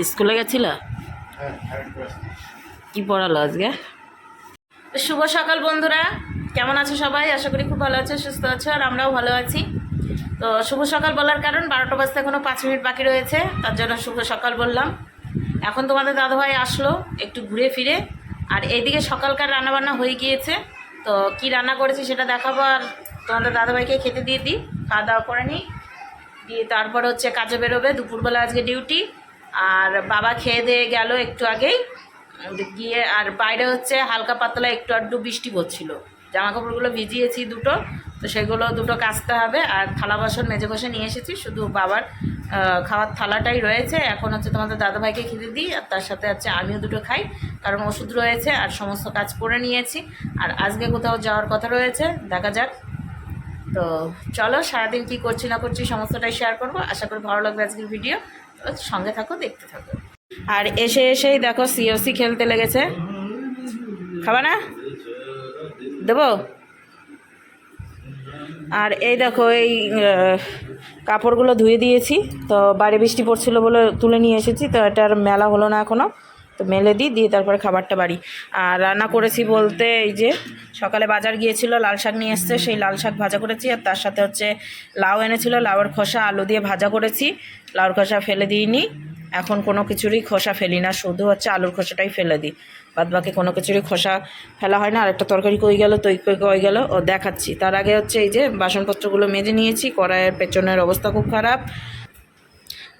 স্কুলে গেছিল? কি পড়ালো আজকে? শুভ সকাল বন্ধুরা, কেমন আছো সবাই? আশা করি খুব ভালো আছো, সুস্থ আছো, আর আমরাও ভালো আছি। তো শুভ সকাল বলার কারণ 12টা বাজতে এখনও 5 মিনিট বাকি রয়েছে, তার জন্য শুভ সকাল বললাম। এখন তোমাদের দাদাভাই আসলো একটু ঘুরে ফিরে, আর এইদিকে সকালকার রান্নাবান্না হয়ে গিয়েছে। তো কি রান্না করেছি সেটা দেখাবো, আর তোমাদের দাদাভাইকে খেতে দিয়ে দিই, খাওয়া দাওয়া করে নিই, দিয়ে তারপর হচ্ছে কাজে বেরোবে। দুপুরবেলা আজকে ডিউটি, আর বাবা খেয়ে দিয়ে গেল একটু আগেই গিয়ে। আর বাইরে হচ্ছে হালকা পাতলা একটু আধটু বৃষ্টি পড়ছিল, জামা কাপড়গুলো ভিজিয়েছি দুটো, তো সেগুলো দুটো কাচতে হবে। আর থালা বাসন মেজে বসে নিয়ে এসেছি, শুধু বাবার খাওয়ার থালাটাই রয়েছে। এখন হচ্ছে তোমাদের দাদাভাইকে খেতে দিই, আর তার সাথে হচ্ছে আমিও দুটো খাই, কারণ ওষুধ রয়েছে আর সমস্ত কাজ করে নিয়েছি। আর আজকে কোথাও যাওয়ার কথা রয়েছে, দেখা যাক। তো চলো, সারাদিন কী করছি না করছি সমস্তটাই শেয়ার করবো। আশা করি ভালো লাগবে আজকের ভিডিও, তো সঙ্গে থাকো, দেখতে থাকো। আর এসেই দেখো সিওসি খেলতে লেগেছে। খাবা না? দেবো। আর এই দেখো এই কাপড়গুলো ধুয়ে দিয়েছি, তো বাইরে বৃষ্টি পড়ছিল বলে তুলে নিয়ে এসেছি। তো এটার মেলা হলো না এখনও, তো মেলে দিয়ে তারপরে খাবারটা বাড়ি। আর রান্না করেছি বলতে, এই যে সকালে বাজার গিয়েছিল, লাল শাক নিয়ে এসছে, সেই লাল শাক ভাজা করেছি। আর তার সাথে হচ্ছে লাউ এনেছিল, লাউয়ের খোসা আলু দিয়ে ভাজা করেছি। লাউর খোসা ফেলে দিইনি, এখন কোনো কিছুরই খোসা ফেলি না, শুধু হচ্ছে আলুর খোসাটাই ফেলে দিই, বাদ বাকি কোনো কিছুরই খোসা ফেলা হয় না। আর একটা তরকারি কই গেল, কই গেল ও দেখাচ্ছি। তার আগে হচ্ছে এই যে বাসনপত্রগুলো মেজে নিয়েছি, কড়াইয়ের পেছনের অবস্থা খুব খারাপ।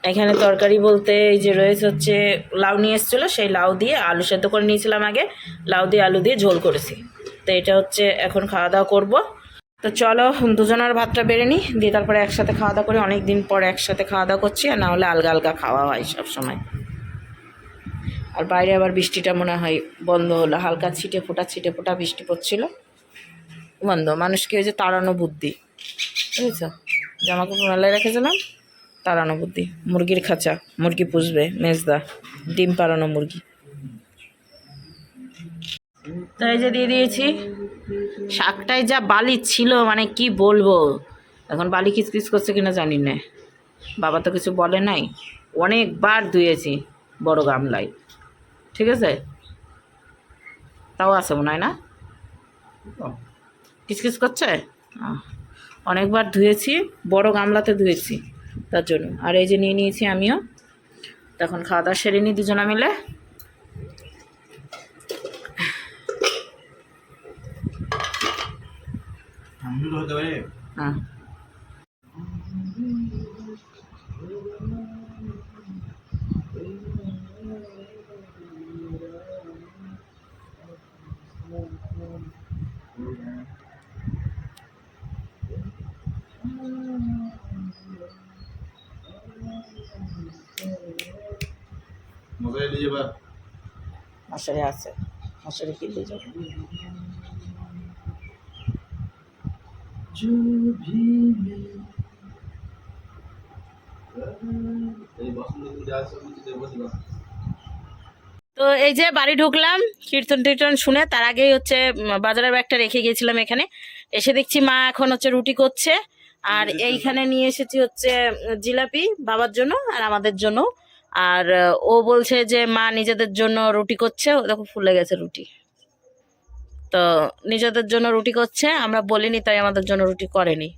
এখানে তরকারি বলতে এই যে রয়েছে হচ্ছে লাউ নিয়ে এসেছিলো, সেই লাউ দিয়ে আলু সেদ্ধ করে নিয়েছিলাম আগে, লাউ দিয়ে আলু দিয়ে ঝোল করেছি। তো এটা হচ্ছে এখন খাওয়া দাওয়া করবো। তো চলো দুজনের ভাতটা বেড়ে নিই, দিয়ে তারপরে একসাথে খাওয়া দাওয়া করি। অনেক দিন পর একসাথে খাওয়া দাওয়া করছি, আর না হলে আলগা আলগা খাওয়া হয় সব সময়। আর বাইরে আবার বৃষ্টিটা মনে হয় বন্ধ হলো, হালকা ছিটে ফোটা বৃষ্টি পড়ছিল, বন্ধ। মানুষকে ওই যে তাড়ানো বুদ্ধি, বুঝেছ? জামা কাপড় মেলায় রেখেছিলাম, তাড়ানো বুদ্ধি। মুরগির খাঁচা, মুরগি পুষবে মেজদা, ডিম পাড়ানো মুরগি। তো এই যে দিয়ে দিয়েছি। শাকটাই যা বালি ছিল, মানে কি বলবো, এখন বালি কিচকিচ করছে কিনা জানি না, বাবা তো কিছু বলে নাই। অনেকবার ধুয়েছি বড় গামলায়, ঠিক আছে, তাও আছে মনে হয় না, কিচকিচ করছে। অনেকবার ধুয়েছি, বড় গামলাতে ধুয়েছি, তার জন্য। আর এই যে নিয়ে নিয়েছি আমিও, তখন খাওয়া দাওয়া সেরে নিই দুজনা মিলে। হ্যাঁ, মশারি আছে, মশারি কিনতে যাবো। তো এই যে বাড়ি ঢুকলাম কীর্তন টীর্তন শুনে, তার আগেই হচ্ছে বাজারের ব্যাগটা রেখে গিয়েছিলাম এখানে। এসে দেখছি মা এখন হচ্ছে রুটি করছে, আর এইখানে নিয়ে এসেছি হচ্ছে জিলাপি বাবার জন্য আর আমাদের জন্য। আর ও বলছে যে মা নিজেদের জন্য রুটি করছে, ও দেখো ফুলে গেছে রুটি, তো নিজেদের জন্য রুটি করছে, আমরা বলিনি তাই আমাদের জন্য রুটি করেনি।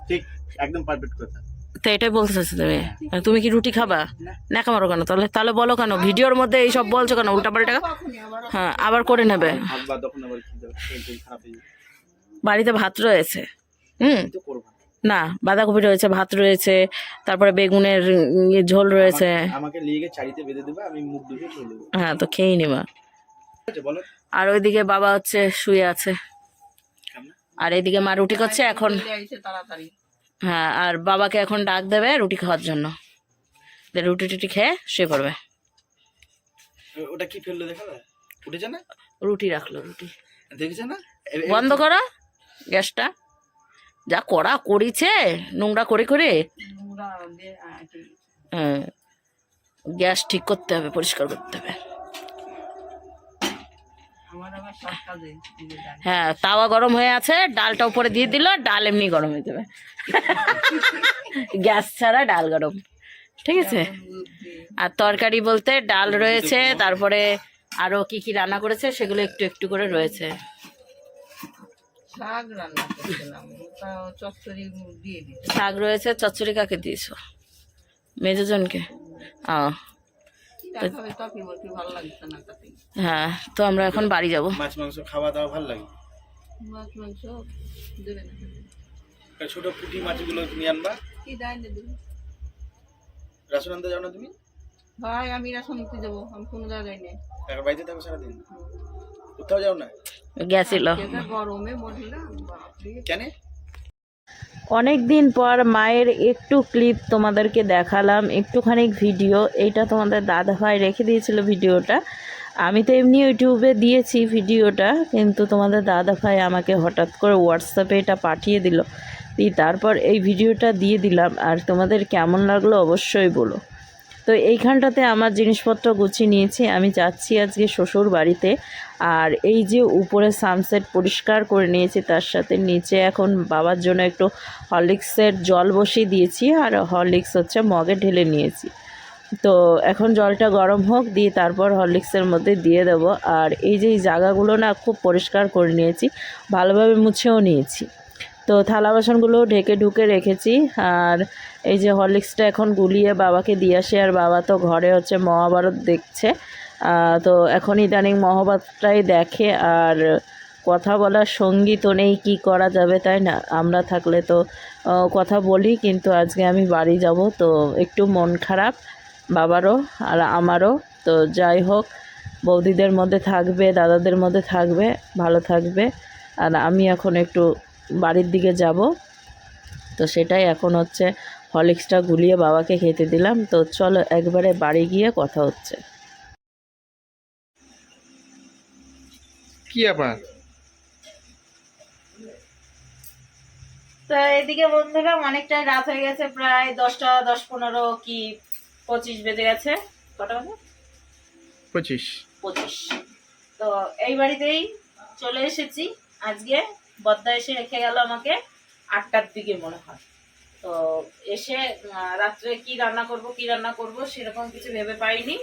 ঠিক, একদম পারফেক্ট কথা। তো এটাই বলতে চাচ্ছি, তুমি কি রুটি খাবা না? খামারো কেন তাহলে? তাহলে বলো কেন ভিডিওর মধ্যে এইসব বলছো কেন উল্টা পাল্টা? হ্যাঁ, আবার করে নেবে। বাড়িতে ভাত রয়েছে, না বাঁধাকপি রয়েছে, ভাত রয়েছে, তারপরে বেগুনের ঝোল রয়েছে। আমাকে লিগে চারিতে বেঁধে দেবে, আমি মুখ ধুয়ে খেয়ে নেবো। হ্যাঁ, তো খেয়ে নিবা। আর ওইদিকে বাবা হচ্ছে শুয়ে আছে, আর এইদিকে মা রুটি করছে এখন। হ্যাঁ, আর বাবাকে এখন ডাক দেবে রুটি খাওয়ার জন্য, রুটি টুটি খেয়ে শুয়ে পড়বে। ওটা কি ফেললো দেখা উঠেছে না? রুটি রাখলো, রুটি দেখেছে না? বন্ধ করো গ্যাসটা, যা করা করেছে নোংরা করে করে। হ্যাঁ, গ্যাস ঠিক করতে হবে, পরিষ্কার করতে হবে। আমার আবার সব কাজে এই যে ডাল। হ্যাঁ, তাওয়া গরম হয়ে আছে, ডালটা উপরে দিয়ে দিল, ডাল এমনি গরম হয়ে যাবে। গ্যাস ছাড়া ডাল গরম, ঠিক আছে। বুদ্ধি। আর তরকারি বলতে ডাল রয়েছে, তারপরে আরো কি কি রান্না করেছে সেগুলো একটু একটু করে রয়েছে। শাক রান্না করছিলাম, ওটা চচ্চড়ি দিয়ে দিই। শাক রয়েছে, চচ্চড়ি কাকে দিয়েছো? মেজোজনকে। ও দেখাবে টপি বলতে ভালো লাগছে না তাতে। হ্যাঁ, তো আমরা এখন বাড়ি যাব। মাছ মাংস খাওয়া দাওয়া ভালো লাগে। মাছ মাংস দেবে না, আর ছোট পুঁটি মাছগুলো নিয়ে আনবা। কি দেয় না দেবে। রাসুন আনতে যাও না তুমি? ভাই আমি রেশন নিতে যাবো, আমি কোনো জায়গায় নেই। এখন বাড়িতে থাকো সারাদিন, কোথাও যাও না গেছিল। যেটা গরমে মরলাম বাপরে। কেন? অনেক দিন পর মায়ের একটু ক্লিপ তোমাদেরকে দেখালাম, একটুখানি ভিডিও। এইটা তোমাদের দাদাভাই রেখে দিয়েছিল ভিডিওটা। আমি তো এমনি ইউটিউবে দিয়েছি ভিডিওটা, কিন্তু তোমাদের দাদাভাই আমাকে হঠাৎ করে হোয়াটসঅ্যাপে এটা পাঠিয়ে দিল। তারপর এই ভিডিওটা দিয়ে দিলাম। আর তোমাদের কেমন লাগলো অবশ্যই বলো। তো এইখানটাতে আমার জিনিসপত্র গুছিয়ে নিয়েছি, আমি যাচ্ছি আজকে শ্বশুর বাড়িতে। আর এই যে উপরে সানসেট পরিষ্কার করে নিয়েছি, তার সাথে নিচে এখন বাবার জন্য একটু হরলিক্সের জল বসিয়ে দিয়েছি, আর হরলিক্স হচ্ছে মগে ঢেলে নিয়েছি। তো এখন জলটা গরম হোক, দিয়ে তারপর হরলিক্সের মধ্যে দিয়ে দেব। আর এই যে এই জায়গাগুলো না খুব পরিষ্কার করে নিয়েছি, ভালোভাবে মুছেও নিয়েছি। তো থালা বাসনগুলো ঢেকে ঢুকে রেখেছি। আর এই যে হরলিক্সটা এখন গুলিয়ে বাবাকে দিয়ে আসি। আর বাবা তো ঘরে হচ্ছে মহাভারত দেখছে। তো এখন ইদানিং মহাভারতটাই দেখে। আর কথা বলার সঙ্গী তো নেই, কী করা যাবে, তাই না? আমরা থাকলে তো কথা বলি, কিন্তু আজকে আমি বাড়ি যাব, তো একটু মন খারাপ বাবারও আর আমারও। তো যাই হোক, বৌদিদের মধ্যে থাকবে, দাদাদের মধ্যে থাকবে, ভালো থাকবে। আর আমি এখন একটু বাড়ির দিকে যাব, তো সেটাই এখন হচ্ছে হরলিক্সটা গুলিয়ে বাবাকে খেতে দিলাম। তো চলো একবারে বাড়ি গিয়ে কথা হচ্ছে। কি আবার? তো এদিকে বন্ধুরা অনেকটাই রাত হয়ে গেছে, প্রায় 10টা 10-15 কি 25 বেজে গেছে। কটা বাজে? 25। তো এই বাড়িতেই চলে এসেছি আজকে। বদ্দা এসে রেখে গেল আমাকে 8টার দিকে মনে হয়। তো এসে রাত্রে কি রান্না করব সেরকম কিছু ভেবে পাইনি।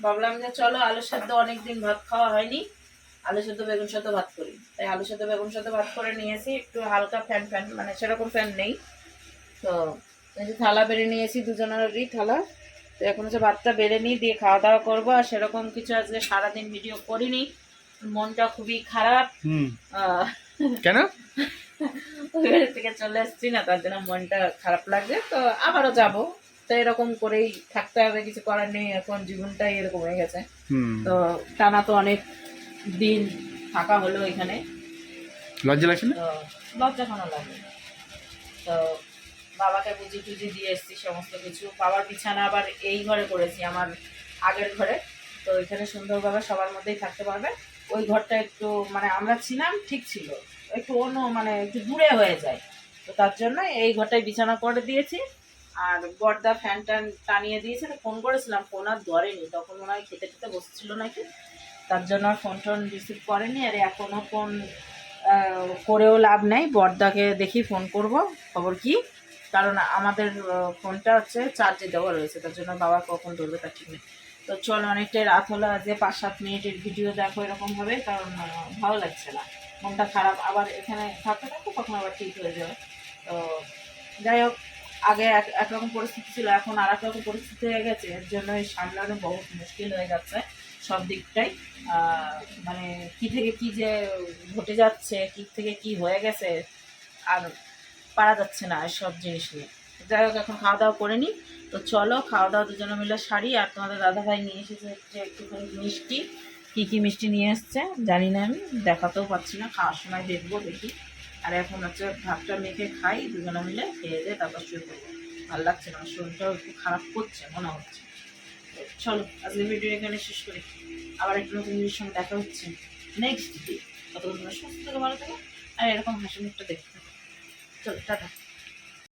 ভাবলাম যে চলো আলু সেদ্ধ, অনেকদিন ভাত খাওয়া হয়নি, আলু সেদ্ধ বেগুন সেদ্ধ ভাত করি। তাই আলু সেদ্ধ বেগুন সেদ্ধ ভাত করে নিয়েছি, একটু হালকা ফ্যান মানে সেরকম ফ্যান নেই। তো এই যে থালা বেড়ে নিয়েছি, দুজনেরই থালা। তো এখন হচ্ছে ভাতটা বেড়ে নিই, দিয়ে খাওয়া দাওয়া করবো। আর সেরকম কিছু আজকে সারাদিন ভিডিও করিনি, মনটা খুবই খারাপ। কেন? ওই বাড়ি থেকে চলে এসেছি না, তার জন্য মনটা খারাপ লাগছে। তো আবারও যাব, তো এরকম করেই থাকতে হবে, কিছু করার নেই, এখন জীবনটাই এরকম হয়ে গেছে। তো টানা তো অনেক দিন থাকা হলো এখানে, লজ্জা লাগছে না? তো লজ্জা কেন লাগে? তো বাবাকে বুঝি টুজি দিয়ে এসেছি সমস্ত কিছু। বাবার বিছানা আবার এই ঘরে করেছি, আমার আগের ঘরে। তো এখানে সুন্দরভাবে সবার মধ্যেই থাকতে পারবে। ওই ঘরটা একটু মানে আমরা ছিলাম ঠিক ছিল, একটু অন্য মানে একটু দূরে হয়ে যায়, তো তার জন্য এই ঘরটায় বিছানা করে দিয়েছি। আর বর্দা ফ্যান ট্যান টানিয়ে দিয়েছে। তো ফোন করেছিলাম, ফোন আর ধরেনি, তখন মনে হয় খেতে খেতে বসছিল নাকি, তার জন্য আর ফোন টোন রিসিভ করেনি। আর এখনও ফোন করেও লাভ নেই, বর্দাকে দেখি ফোন করব খবর কি, কারণ আমাদের ফোনটা হচ্ছে চার্জে দেওয়া রয়েছে, তার জন্য বাবা কখন ধরবে তার ঠিক নেই। তো চলো, অনেকটাই রাত হলো, আজকে 5-7 মিনিটের ভিডিও দেখো এরকমভাবে, কারণ ভালো লাগছে না, মনটা খারাপ। আবার এখানে থাকতে থাকতে কখন আবার ঠিক হয়ে যাবে। তো যাই হোক, আগে একরকম পরিস্থিতি ছিল, এখন আর এক রকম পরিস্থিতি হয়ে গেছে, এর জন্য সামলানো বহুত মুশকিল হয়ে যাচ্ছে সব দিকটাই। মানে কি থেকে কি যে ঘটে যাচ্ছে, কি থেকে কি হয়ে গেছে, আর পারা যাচ্ছে না সব জিনিস নিয়ে। যাই হোক, এখন খাওয়া দাওয়া করে নিই। তো চলো খাওয়া দাওয়া দুজনে মিলে সারি। আর তোমাদের দাদাভাই নিয়ে এসেছে হচ্ছে একটুখানি মিষ্টি, কী কী মিষ্টি নিয়ে এসছে জানি না, আমি দেখাতেও পাচ্ছি না, খাওয়ার সময় দেখবো দেখি। আর এখন হচ্ছে ভাতটা মেখে খাই দুজনে মিলে, খেয়ে দিয়ে তারপর শুয়ে পড়বো। ভালো লাগছে না, শরীরটাও একটু খারাপ করছে মনে হচ্ছে। তো চলো আজকে ভিডিও এখানে শেষ করি, আবার একটু নতুন জিনিসের সঙ্গে দেখা হচ্ছে নেক্সট ডে। ততক্ষণ তোমরা সুস্থ থেকে ভালো থাকো, আর এরকম হাসি মুখটা দেখতে থাকো। চলো টাটা।